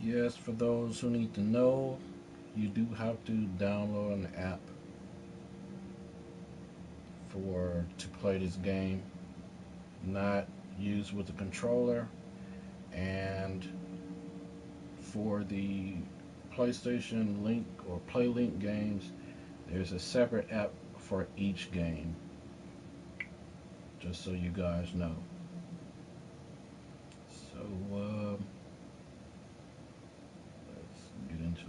Yes, for those who need to know, you do have to download an app for to play this game, not use with the controller. And for the PlayStation Link or PlayLink games, there's a separate app for each game, just so you guys know. So let's get into it.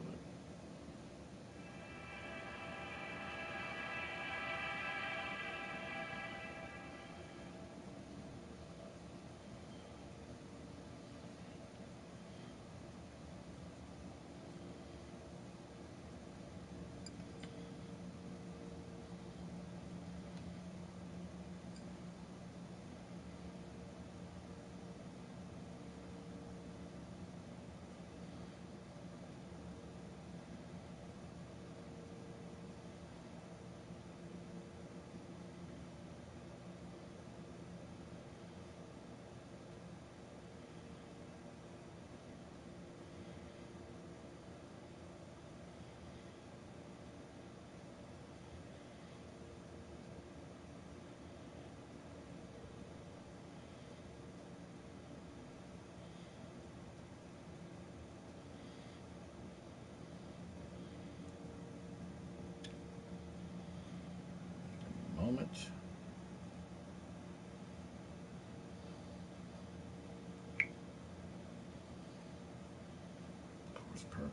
Moment. Of course, purple.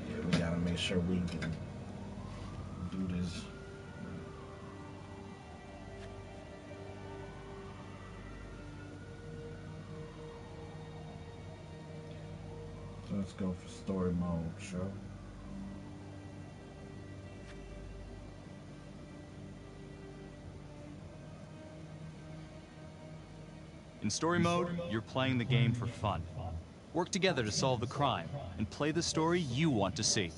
Yeah, we gotta make sure we can do this. So let's go for story mode, sure. In story mode, you're playing the game for fun. Work together to solve the crime, and play the story you want to see.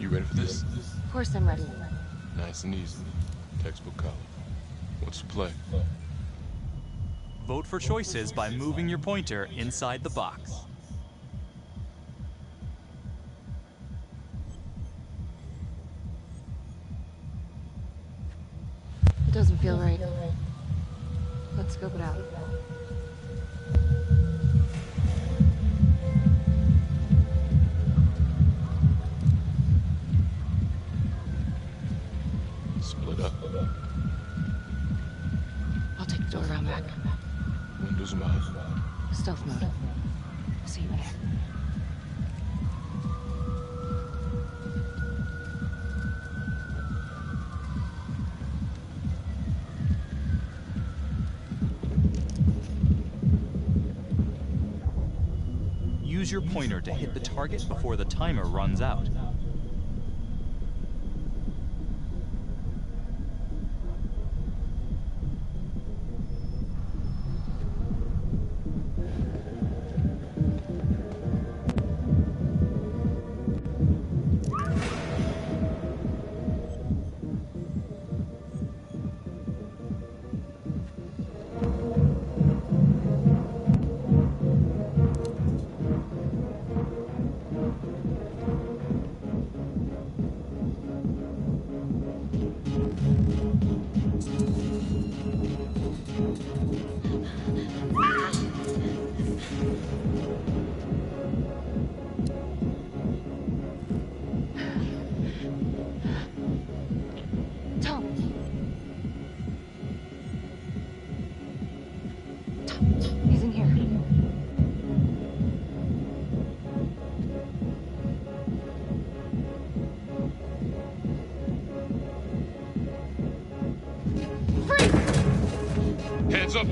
You ready for this? Of course I'm ready. Nice and easy. Textbook color. What's the play? Vote for choices by moving your pointer inside the box. It doesn't feel right. Let's scope it out. Split up. I'll take the door around back. Windows mine. Stealth mode. See you there. Use your pointer to hit the target before the timer runs out. He's in here.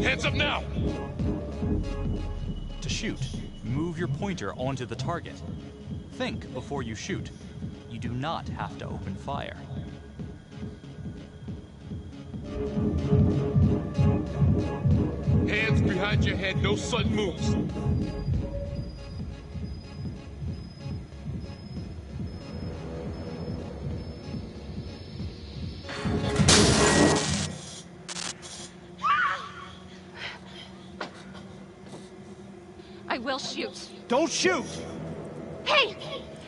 Hands up now! To shoot, move your pointer onto the target. Think before you shoot. You do not have to open fire. Hands behind your head, no sudden moves. I will shoot. Don't shoot! Hey!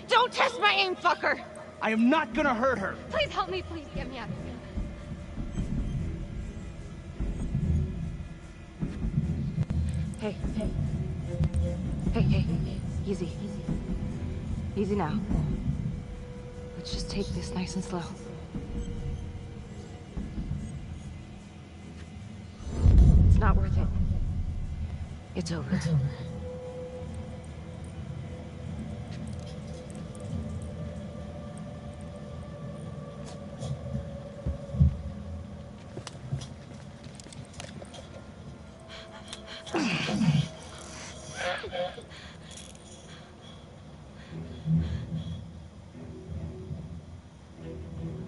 Don't test my aim, fucker! I am not gonna hurt her. Please help me, please get me out of here. Hey. Hey. Easy. Easy now. Let's just take this nice and slow. It's not worth it. It's over.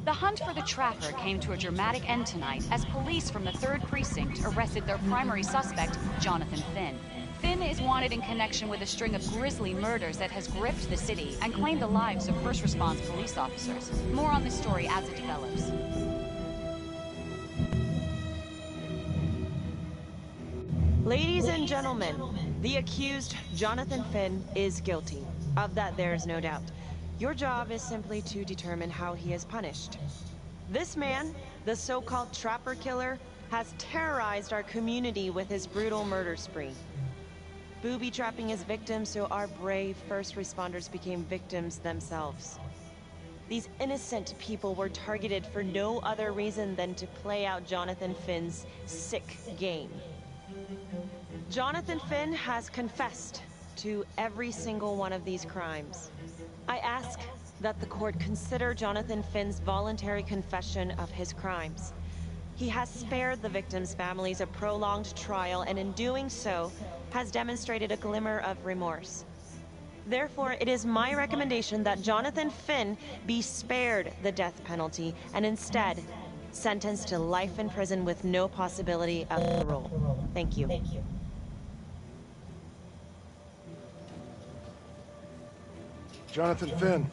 The hunt for the trapper came to a dramatic end tonight as police from the 3rd Precinct arrested their primary suspect, Jonathan Finn. Finn is wanted in connection with a string of grisly murders that has gripped the city and claimed the lives of first response police officers. More on this story as it develops. Ladies and gentlemen, the accused, Jonathan Finn, is guilty. Of that, there is no doubt. Your job is simply to determine how he is punished. This man, the so-called trapper killer, has terrorized our community with his brutal murder spree. Booby-trapping his victims so our brave first responders became victims themselves. These innocent people were targeted for no other reason than to play out Jonathan Finn's sick game. Jonathan Finn has confessed to every single one of these crimes. I ask that the court consider Jonathan Finn's voluntary confession of his crimes. He has spared the victims' families a prolonged trial, and in doing so, has demonstrated a glimmer of remorse. Therefore, it is my recommendation that Jonathan Finn be spared the death penalty, and instead, sentenced to life in prison with no possibility of parole. Thank you. Jonathan Finn,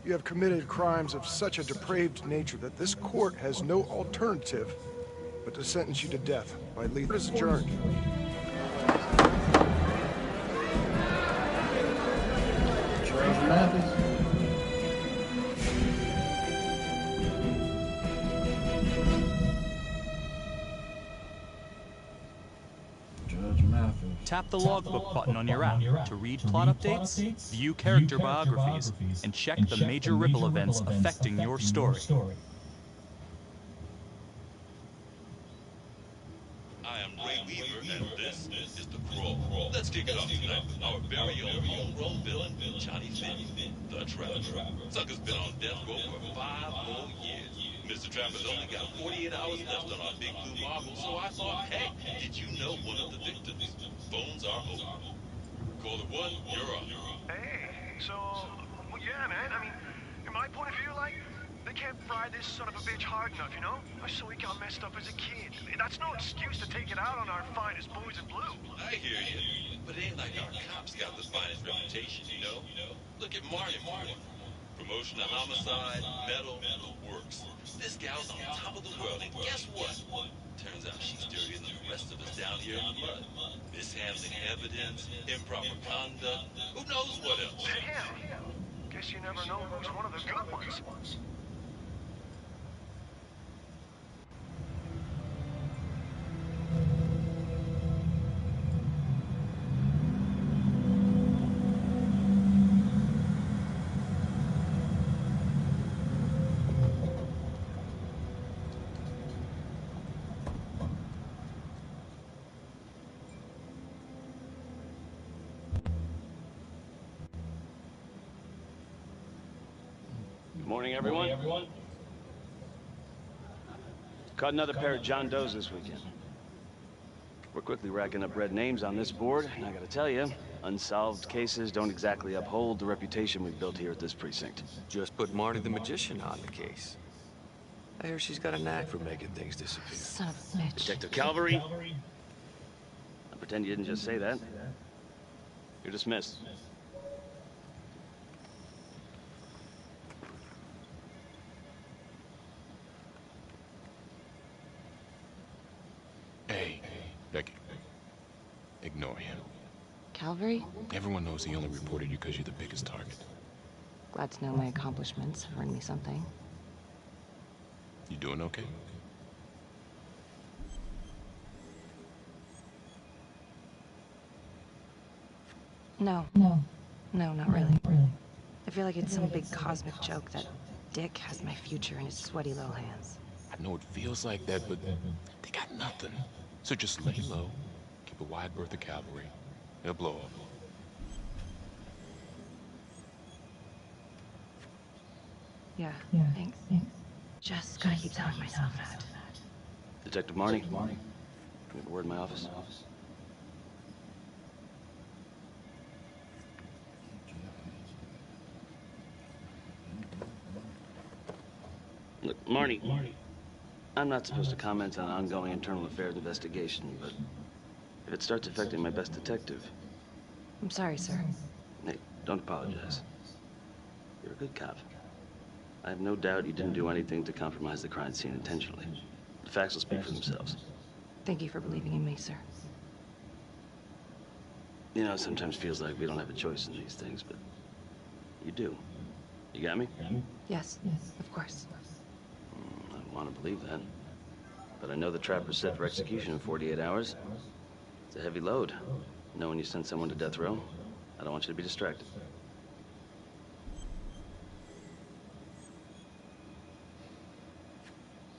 You have committed crimes of such a depraved nature that this court has no alternative but to sentence you to death by lethal. Court is adjourned. Judge Mathis. Judge Mathis. Tap the logbook button on your app to read plot updates, view character biographies, and check the major ripple events affecting your story. I am Ray Weaver, and this is The Crawl. Let's kick it off tonight with our very own homegrown villain, Johnny Finn, the Trapper. Sucker's been on death row for 5 whole years. Mr. Trapper's only got 48 hours left on our big blue marble, so I thought, hey, did you know one of the victims? Phones are open. Caller 1, you're on. Hey, so, well, yeah, man, I mean, in my point of view, like, they can't fry this son of a bitch hard enough, you know? So he got messed up as a kid. That's no excuse to take it out on our finest boys in blue. I hear you, but it ain't like our cops got the finest reputation, you know? Look at Marty. Promotion to homicide, medal, works. This gal's on top of the world, and guess what? Turns out she's dirtier than the rest of us down here in the mud. Mishandling evidence, improper conduct, who knows what else? Damn. Guess you never know who's one of the good ones. Morning, everyone. Caught another pair of John Does this weekend. We're quickly racking up red names on this board, and I gotta tell you, unsolved cases don't exactly uphold the reputation we've built here at this precinct. Just put Marty the Magician on the case. I hear she's got a knack for making things disappear. Son of a bitch. Detective Calvary? I pretend you didn't just say that. You're dismissed. Hey, Becky. Ignore him. Calvary? Everyone knows he only reported you because you're the biggest target. Glad to know my accomplishments have earned me something. You doing okay? No, not really. I feel like it's some big cosmic joke that Dick has my future in his sweaty little hands. I know it feels like that, but they got nothing. So just lay low, keep a wide berth of cavalry. It'll blow up. Yeah, thanks. Just gotta keep telling myself that. Detective Marnie? Can we have a word in my office? Look, Marnie, I'm not supposed to comment on ongoing internal affairs investigation, but if it starts affecting my best detective... I'm sorry, sir. Hey, don't apologize. You're a good cop. I have no doubt you didn't do anything to compromise the crime scene intentionally. The facts will speak for themselves. Thank you for believing in me, sir. You know, it sometimes feels like we don't have a choice in these things, but you do. You got me? Yes, of course. I want to believe that. But I know the trapper's set for execution in 48 hours. It's a heavy load. Knowing you send someone to death row, I don't want you to be distracted.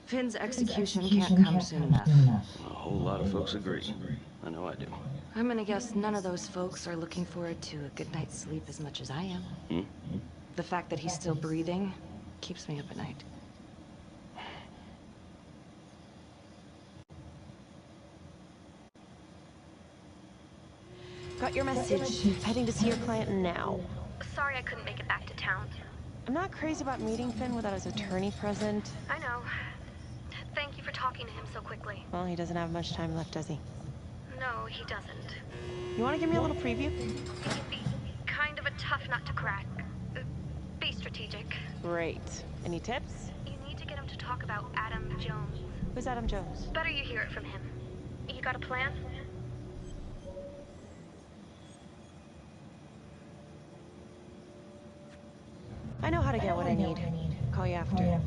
Finn's execution can't come soon enough. A whole lot of folks agree. I know I do. I'm gonna guess none of those folks are looking forward to a good night's sleep as much as I am. The fact that he's still breathing keeps me up at night. Got your message. Heading to see your client now. Sorry I couldn't make it back to town. I'm not crazy about meeting Finn without his attorney present. I know. Thank you for talking to him so quickly. Well, he doesn't have much time left, does he? No, he doesn't. You want to give me a little preview? He'd be kind of a tough nut to crack. Be strategic. Great. Any tips? You need to get him to talk about Adam Jones. Who's Adam Jones? Better you hear it from him. You got a plan? I know how to get what I need. Call you after.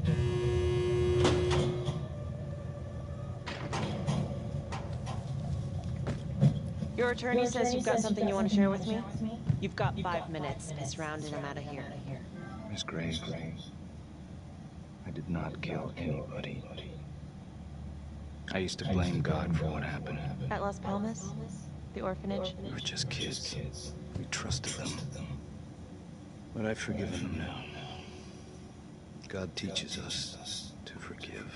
Your attorney says you've got something you want to share with me? You've got 5 minutes. Piss round and I'm out of here. Miss Graves, I did not kill anybody. I used to blame God for what happened. At Las Palmas? The orphanage? We were just kids. We trusted them. But I've forgiven them now. God teaches us to forgive.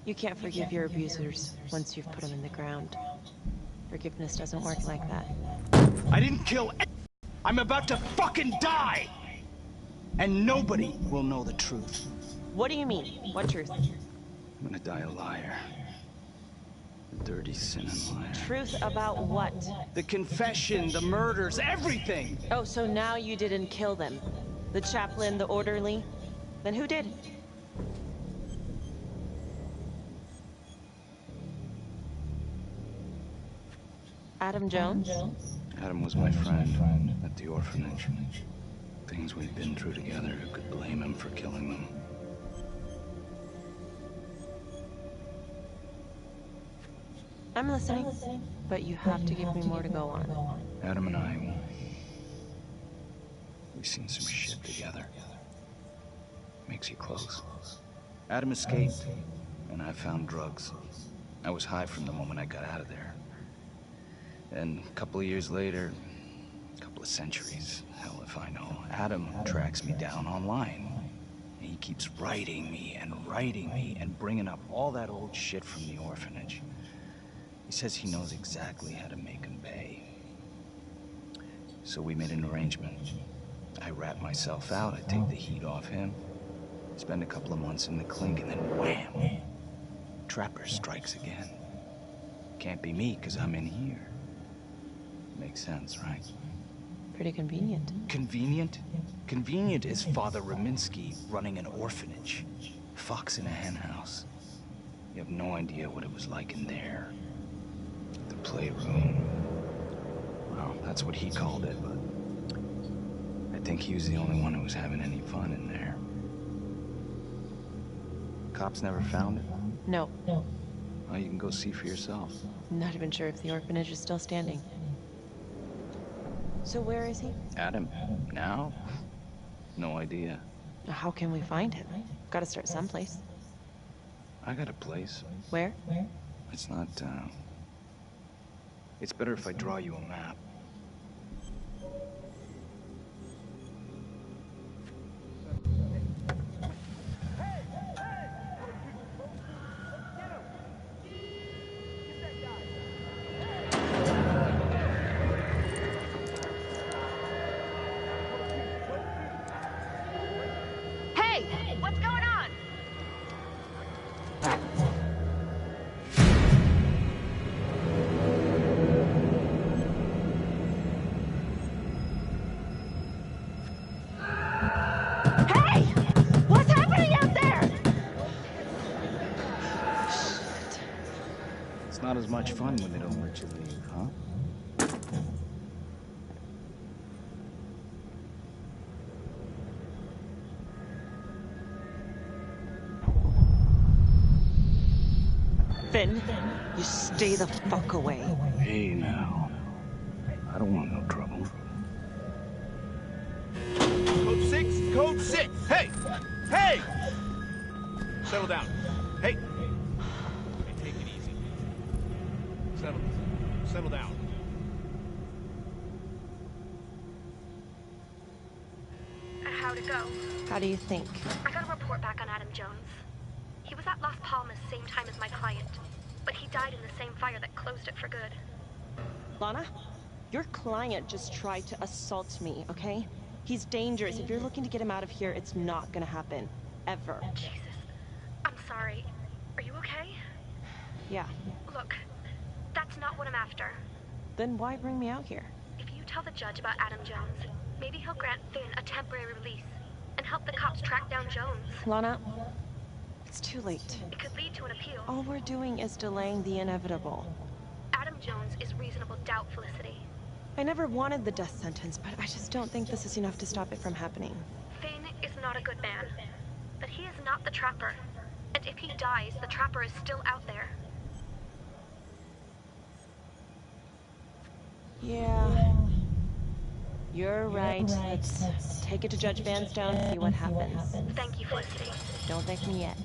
You can't forgive your abusers once you've put them in the ground. Forgiveness doesn't work like that. I didn't kill I'm about to fucking die! And nobody will know the truth. What do you mean? What truth? I'm gonna die a liar. A dirty, sinning liar. Truth about what? The confession, the murders, everything! Oh, so now you didn't kill them? The chaplain, the orderly? Then who did? Adam Jones? Adam was my friend at the orphanage. Things we'd been through together, who could blame him for killing them? I'm listening, but you have to give me more to go on. Adam and I, we've seen some shit together. Makes you close. Adam escaped, and I found drugs. I was high from the moment I got out of there. And a couple of years later, a couple of centuries, hell if I know, Adam tracks me down online. And he keeps writing me and bringing up all that old shit from the orphanage. He says he knows exactly how to make him pay. So we made an arrangement. I rat myself out, I take the heat off him, spend a couple of months in the clink, and then wham! Trapper strikes again. Can't be me, 'cause I'm in here. Makes sense, right? Pretty convenient. Convenient? Convenient is Father Raminsky running an orphanage. Fox in a hen house. You have no idea what it was like in there. The playroom. Well, that's what he called it, but I think he was the only one who was having any fun in there. Cops never found it? No. Well, you can go see for yourself. Not even sure if the orphanage is still standing. So where is he? Adam? Now? No idea. How can we find him? Gotta start someplace. I got a place. Where? It's not, it's better if I draw you a map. What's going on? Hey! What's happening out there? It's not as much fun when they don't let you leave, huh? Finn, you stay the fuck away. Hey, now. I don't want no trouble. Code 6, code 6. Hey! Hey! Settle down. Hey! Take it easy. Settle down. How'd it go? How do you think? I got a report back on Adam Jones. He was at Las Palmas same time as my client, but he died in the same fire that closed it for good. Lana, your client just tried to assault me, okay? He's dangerous. If you're looking to get him out of here, it's not gonna happen. Ever. Jesus. I'm sorry. Are you okay? Yeah. Look, that's not what I'm after. Then why bring me out here? If you tell the judge about Adam Jones, maybe he'll grant Finn a temporary release. and help the cops track down Jones. Lana, it's too late. It could lead to an appeal. All we're doing is delaying the inevitable. Adam Jones is reasonable doubt, Felicity. I never wanted the death sentence, but I just don't think this is enough to stop it from happening. Finn is not a good man, but he is not the Trapper. And if he dies, the Trapper is still out there. Yeah. You're right. Let's take it to Judge Vanstone and see what happens. Thank you, Felicity. Don't thank me yet.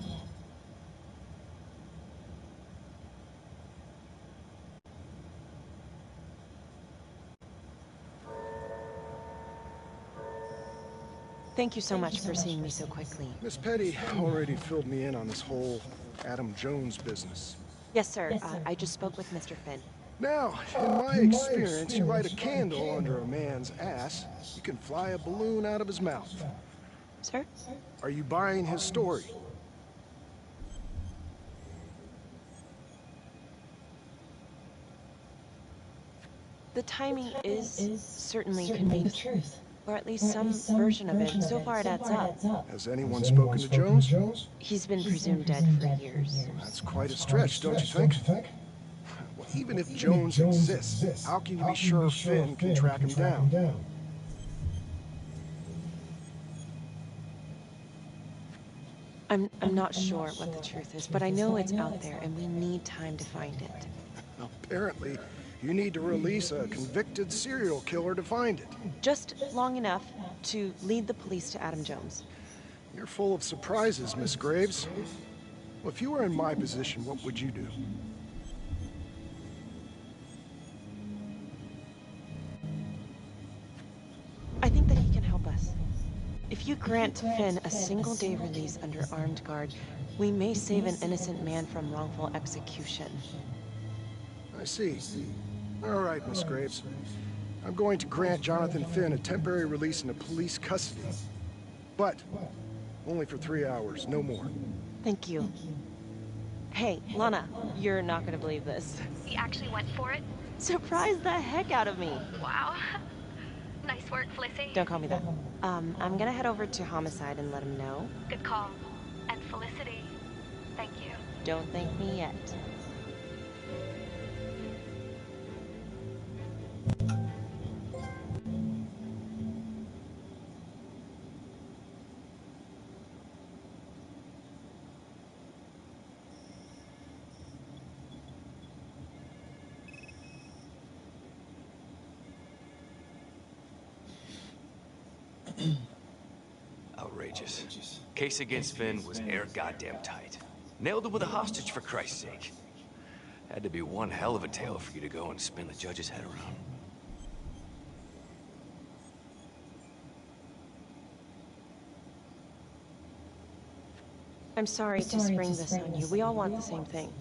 Thank you so much for seeing me so quickly. Miss Petty already filled me in on this whole Adam Jones business. Yes, sir. I just spoke with Mr. Finn. Now, in my experience, you light a candle under a man's ass, you can fly a balloon out of his mouth. Sir? Are you buying his story? The timing is certainly convenient. Or at least some version of it. So far it adds up. Has anyone spoken to Jones? He's been presumed dead for years. That's quite a stretch, don't you think? Well, even if Jones exists, how can you be sure Finn can track him down? I'm not sure what the truth is, but I know it's out there and we need time to find it. Apparently, you need to release a convicted serial killer to find it. Just long enough to lead the police to Adam Jones. You're full of surprises, Miss Graves. Well, if you were in my position, what would you do? I think that he can help us. If you grant Finn a single-day release under armed guard, we may save an innocent man from wrongful execution. I see. All right, Miss Graves. I'm going to grant Jonathan Finn a temporary release into police custody. But only for 3 hours, no more. Thank you. Hey, Lana, you're not gonna believe this. He actually went for it? Surprised the heck out of me. Wow. Nice work, Felicity. Don't call me that. I'm gonna head over to Homicide and let him know. Good call. And Felicity, thank you. Don't thank me yet. Outrageous. Case against Finn was air goddamn tight. Nailed him with a hostage, for Christ's sake. Had to be one hell of a tale for you to go and spin the judge's head around. I'm sorry to spring this on you. We all want the same thing.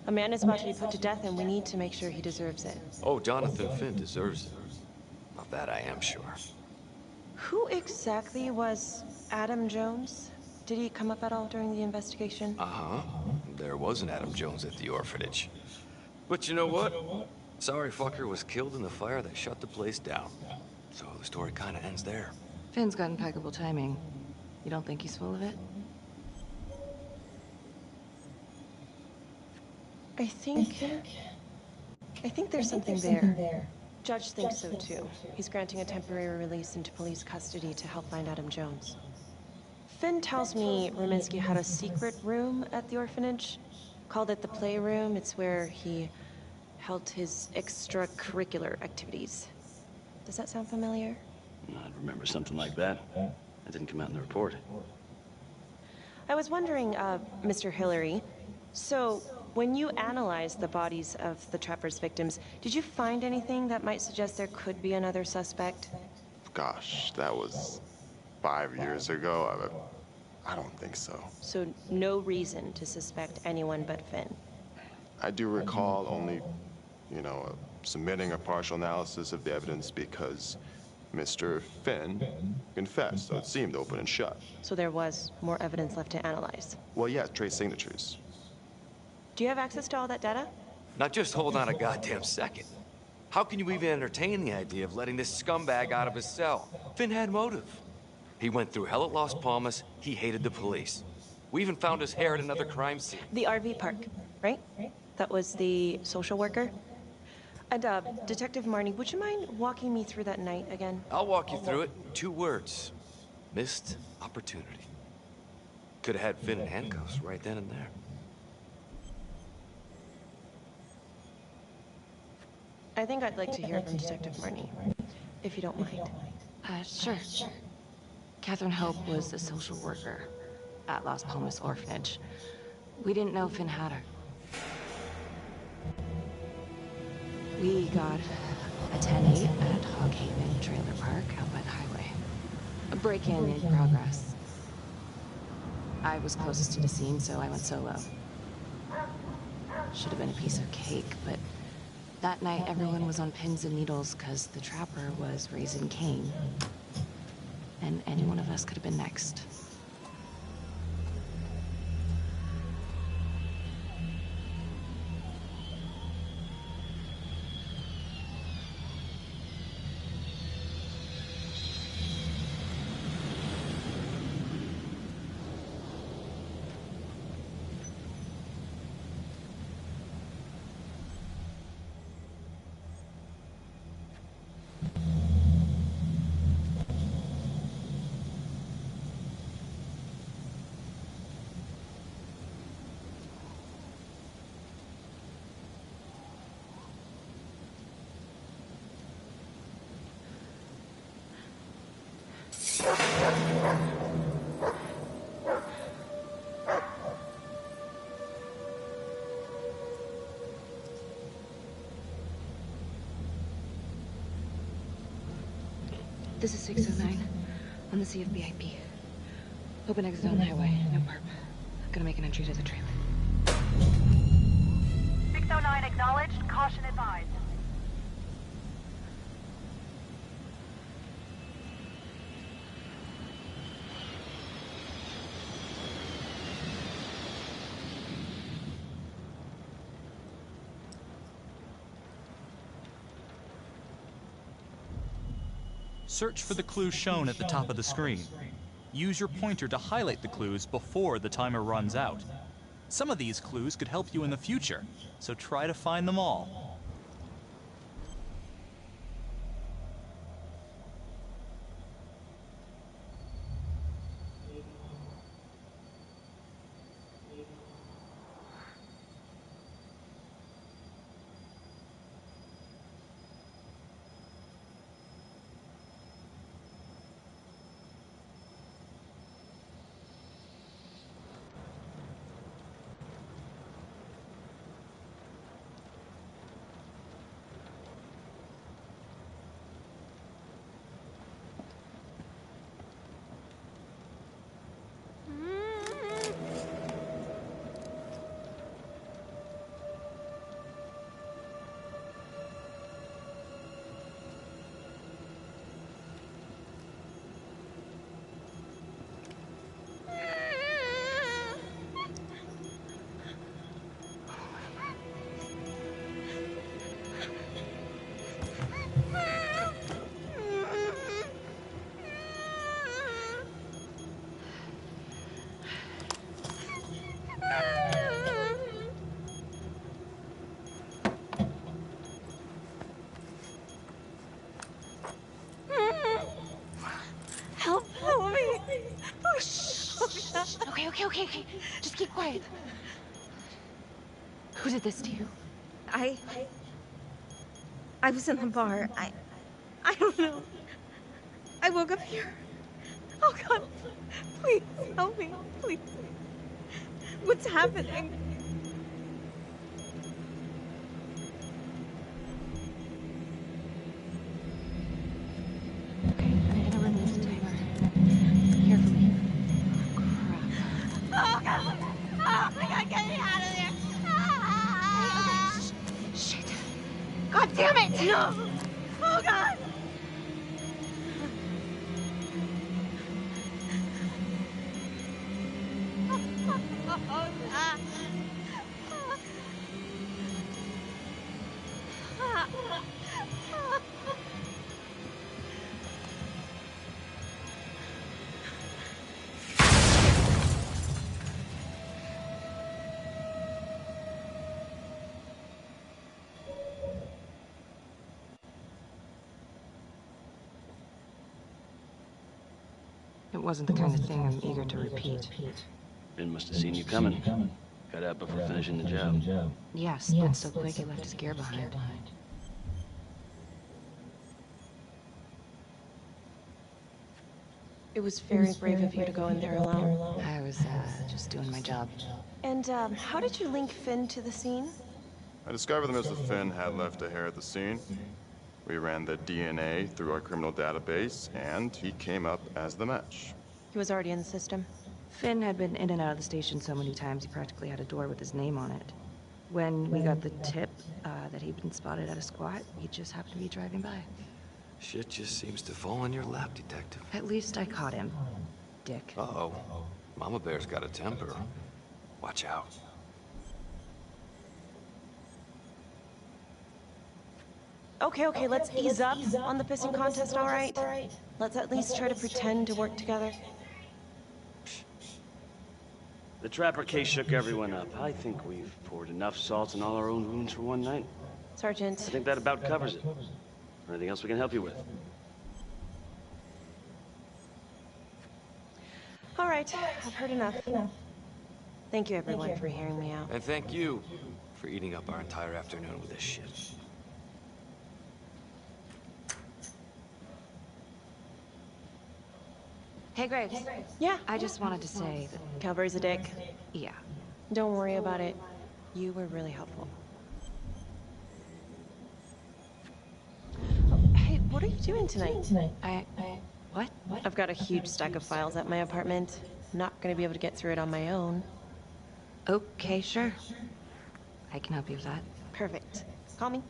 A man is about to be put to death, and we need to make sure he deserves it. Oh, Jonathan Finn deserves it. Of that I am sure. Who exactly was Adam Jones? Did he come up at all during the investigation? Uh-huh. There was an Adam Jones at the orphanage. But you know what? Sorry fucker was killed in the fire that shut the place down. So the story kind of ends there. Finn's got impeccable timing. You don't think he's full of it? I think there's something there. Judge thinks so too. He's granting a temporary release into police custody to help find Adam Jones. Finn tells me Rominsky had a secret room at the orphanage. Called it the playroom. It's where he held his extracurricular activities. Does that sound familiar? I'd remember something like that. That didn't come out in the report. I was wondering, Mr. Hillary, so when you analyzed the bodies of the Trapper's victims, did you find anything that might suggest there could be another suspect? Gosh, that was 5 years ago. I don't think so. So no reason to suspect anyone but Finn? I do recall only, submitting a partial analysis of the evidence because Mr. Finn confessed, so it seemed open and shut. So there was more evidence left to analyze? Well, yeah, trace signatures. Do you have access to all that data? Now just hold on a goddamn second. How can you even entertain the idea of letting this scumbag out of his cell? Finn had motive. He went through hell at Las Palmas. He hated the police. We even found his hair at another crime scene. The RV park, right? That was the social worker? And, Detective Marnie, would you mind walking me through that night again? I'll walk you through it. 2 words. Missed opportunity. Could have had Finn in handcuffs right then and there. I think I'd like to hear from Detective Marnie, if you don't mind. Sure. Catherine Hope was a social worker at Las Palmas Orphanage. We didn't know Finn had her. We got a 10-8 at Hog Haven Trailer Park out by the highway. A break-in in progress. I was closest to the scene, so I went solo. Should have been a piece of cake, but that night everyone was on pins and needles because the trapper was raising Cain. And any one of us could have been next. This is 609 on the CFBIP. Open exit on the highway, no perp. Gonna make an entry to the trailer. 609 acknowledged, caution advised. Search for the clues shown at the top of the screen. Use your pointer to highlight the clues before the timer runs out. Some of these clues could help you in the future, so try to find them all. Help me! Oh, shh. Okay. Just keep quiet. Who did this to you? I was in the bar. I don't know. I woke up here. Oh God, please help me, please. What's happening? Okay, I'm gonna remove the timer. Here for me. Oh God! Oh my God, get me out of there! Okay, shit. God damn it! No! Oh God! It wasn't the kind of thing I'm eager to repeat. Finn must have seen you coming. Got out before finishing the job. Yeah, split so quick he left his gear behind. It was very brave of you to go in there alone. I was, just doing my job. And, how did you link Finn to the scene? I discovered that Mr. Finn had left a hair at the scene. We ran the DNA through our criminal database, and he came up as the match. He was already in the system. Finn had been in and out of the station so many times he practically had a door with his name on it. When we got the tip that he'd been spotted at a squat, he just happened to be driving by. Shit just seems to fall in your lap, Detective. At least I caught him, dick. Uh-oh. Mama Bear's got a temper. Watch out. Okay, let's ease up on the pissing contest, all right? Let's at least try to pretend to work together. The Trapper case shook everyone up. I think we've poured enough salt in all our own wounds for one night. Sergeant. I think that about covers it. Anything else we can help you with? All right, I've heard enough. Thank you, everyone, for hearing me out. And thank you for eating up our entire afternoon with this shit. Hey, Graves. Yeah? I just wanted to say that... Calvary's a dick. Yeah. Don't worry about it. You were really helpful. Hey, what are you doing tonight? What? I've got a huge stack of files at my apartment. I'm not gonna be able to get through it on my own. Okay, sure. I can help you with that. Perfect. Call me.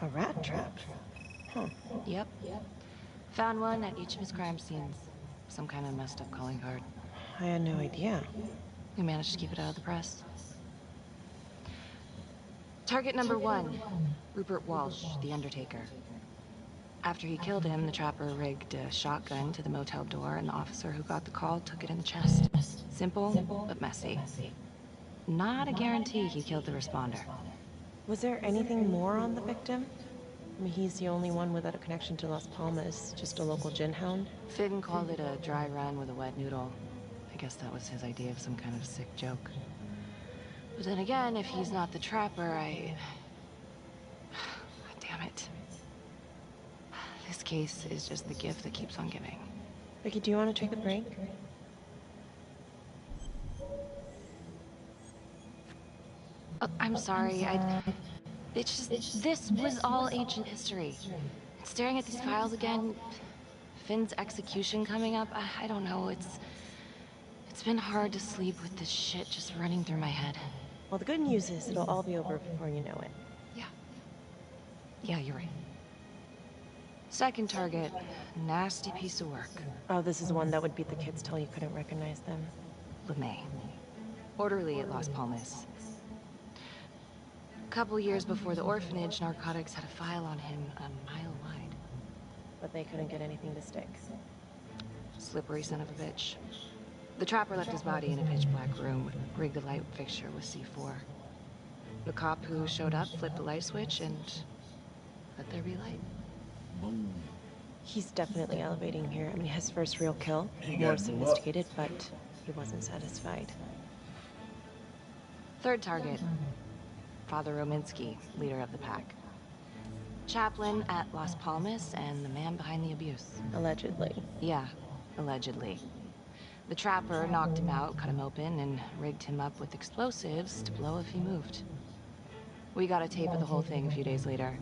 A rat trap? Huh. Yep. Found one at each of his crime scenes. Some kind of messed up calling card. I had no idea. We managed to keep it out of the press. Target number 1, Rupert Walsh, the Undertaker. After he killed him, the trapper rigged a shotgun to the motel door, and the officer who got the call took it in the chest. Simple, but messy. Not a guarantee he killed the responder. Was there anything more on the victim? I mean, he's the only one without a connection to Las Palmas, just a local gin hound. Finn called it a dry run with a wet noodle. I guess that was his idea of some kind of sick joke. But then again, if he's not the trapper, damn it. This case is just the gift that keeps on giving. Vicky, do you want to take a break? Oh, I'm sorry, it's just, this was all ancient history. Staring at these files again, Finn's execution coming up, I don't know, it's been hard to sleep with this shit just running through my head. Well, the good news is it'll all be over before you know it. Yeah, you're right. Second target, nasty piece of work. Oh, this is the one that would beat the kids till you couldn't recognize them. LeMay. Orderly at Las Palmas. A couple years before the orphanage, narcotics had a file on him a mile wide. But they couldn't get anything to stick. Slippery son of a bitch. The trapper left his body in a pitch-black room, rigged the light fixture with C4. The cop who showed up flipped the light switch and let there be light. Boom. He's definitely elevating here. I mean, his first real kill, more sophisticated, but he wasn't satisfied. Third target, Father Rominsky, leader of the pack. Chaplain at Las Palmas and the man behind the abuse. Allegedly. Yeah, allegedly. The trapper knocked him out, cut him open, and rigged him up with explosives to blow if he moved. We got a tape of the whole thing a few days later.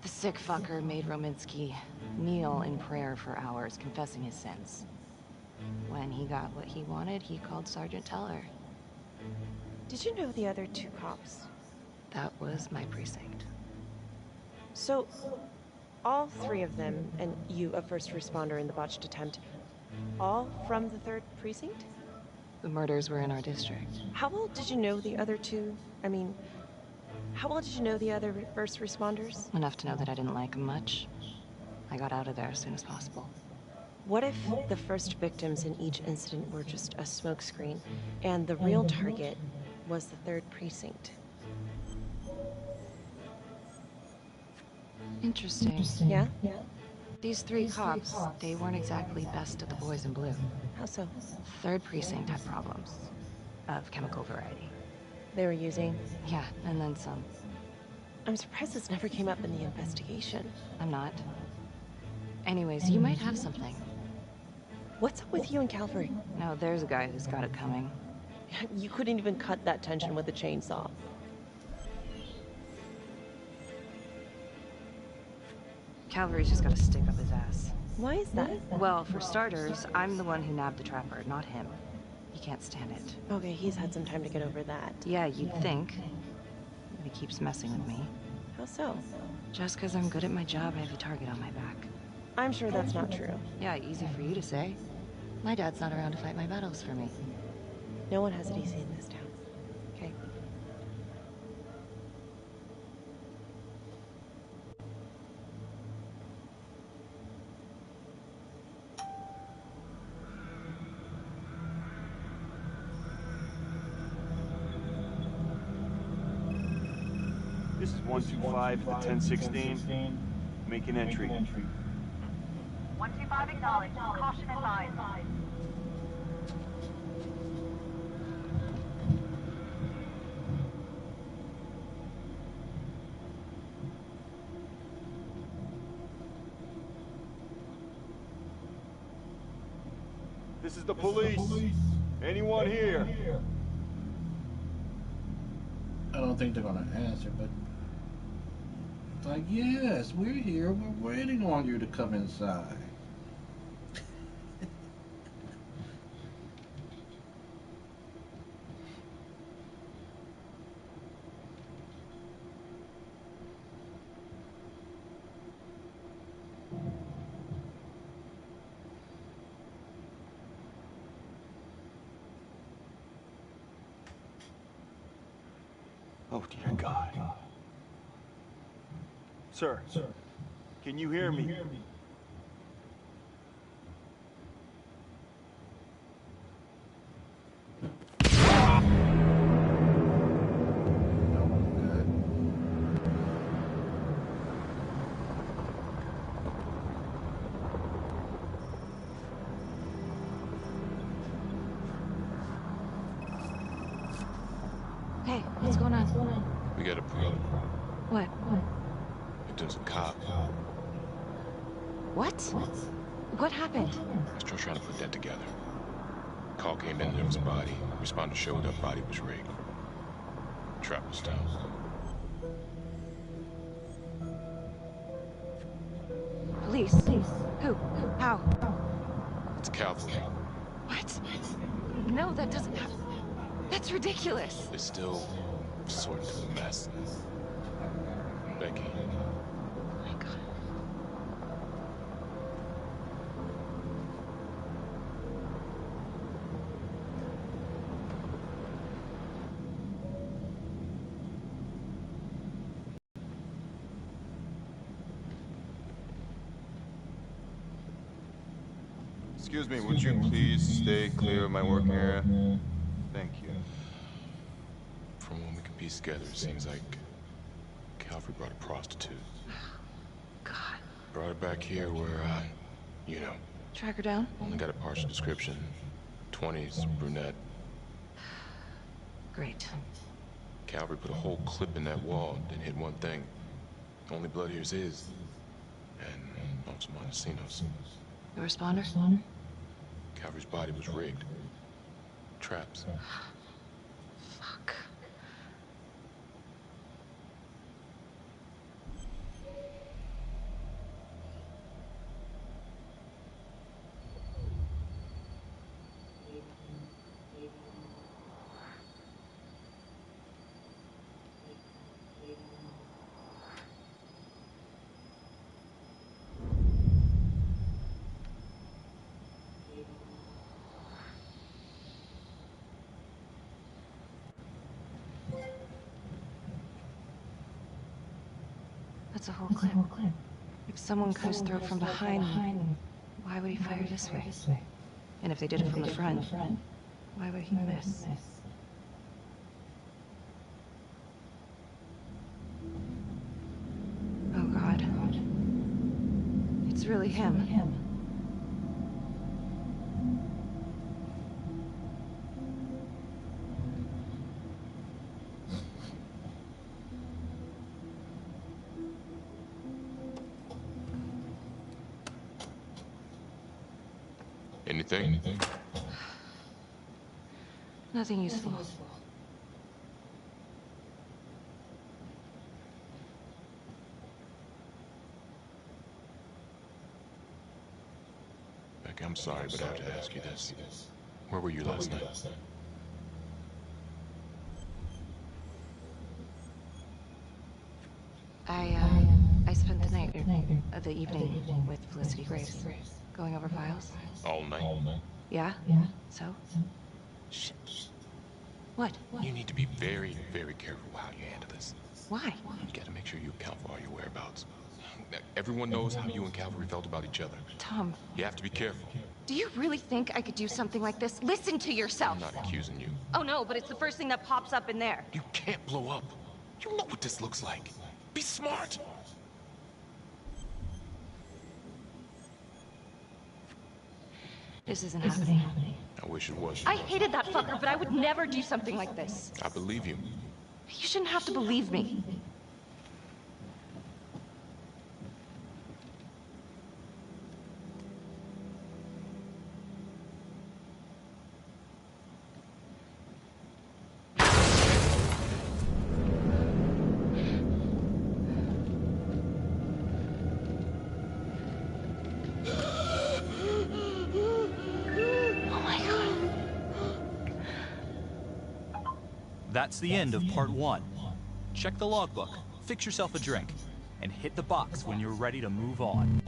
The sick fucker made Rominsky kneel in prayer for hours, confessing his sins. When he got what he wanted, he called Sergeant Teller. Did you know the other two cops? That was my precinct. So, all three of them, and you, a first responder in the botched attempt, all from the 3rd precinct? The murders were in our district. How well did you know the other two? I mean, How well did you know the other first responders? Enough to know that I didn't like him much. I got out of there as soon as possible. What if the first victims in each incident were just a smokescreen, and the real target was the 3rd precinct? Interesting. Yeah? These 3 cops, they weren't exactly best of the boys in blue. How so? 3rd precinct had problems. Of chemical variety. They were using? Yeah, and then some. I'm surprised this never came up in the investigation. I'm not. Anyways, you might have something. What's up with you and Calvary? No, there's a guy who's got it coming. You couldn't even cut that tension with a chainsaw. Calvary's just gotta stick up his ass. Why is that? Well, for starters, I'm the one who nabbed the trapper, not him. He can't stand it. Okay, he's had some time to get over that. Yeah, you'd think. But he keeps messing with me. How so? Just because I'm good at my job, I have a target on my back. I'm sure that's not true. Yeah, easy for you to say. My dad's not around to fight my battles for me. No one has it easy in this town. Okay? This is 125 at the 1016. Making entry. 125 acknowledged. Caution advised. This is the police. Anyone here? I don't think they're gonna answer, but it's like, yes, we're here. We're waiting on you to come inside. Oh, dear God. Sir, can you hear me? Hey, what's going on? We got a problem. What? Victim's a cop. What? What happened? I was still trying to put that together. Call came in, there was a body. Responder showed up, body was rigged. Trap was down. Police? Who? How? It's cavalry. What? No, that doesn't happen. That's ridiculous. They're still sorting through the mess. Becky. Oh my God. Excuse me, would you please stay clear of my working area? Thank you. From what we can piece together, it seems like Calvary brought a prostitute. God. Brought her back here where, you know. Track her down? Only got a partial description. 20s, brunette. Great. Calvary put a whole clip in that wall, then hit one thing. Only blood here's his. And Los Montesinos. The responder? Calvary's body was rigged. Traps. Fuck. That's a whole clip. If someone cut his throat from behind, why would he fire this way? And if they did it from the front, why would he miss? Oh God. It's really him. Anything? Nothing useful. Becky, I'm sorry, but I have to ask you this. Where were you last night? I spent the night, the evening with Felicity Graves, going over files. All night? Yeah? So? Shit. What? You need to be very, very careful how you handle this. Why? You gotta make sure you account for all your whereabouts. Everyone knows how you and Calvary felt about each other. Tom. You have to be careful. Do you really think I could do something like this? Listen to yourself! I'm not accusing you. Oh no, but it's the first thing that pops up in there. You can't blow up. You know what this looks like. Be smart. This isn't happening. I wish it was. I hated that fucker, but I would never do something like this. I believe you. You shouldn't have to believe me. That's the end of part 1. Check the logbook, fix yourself a drink, and hit the box when you're ready to move on.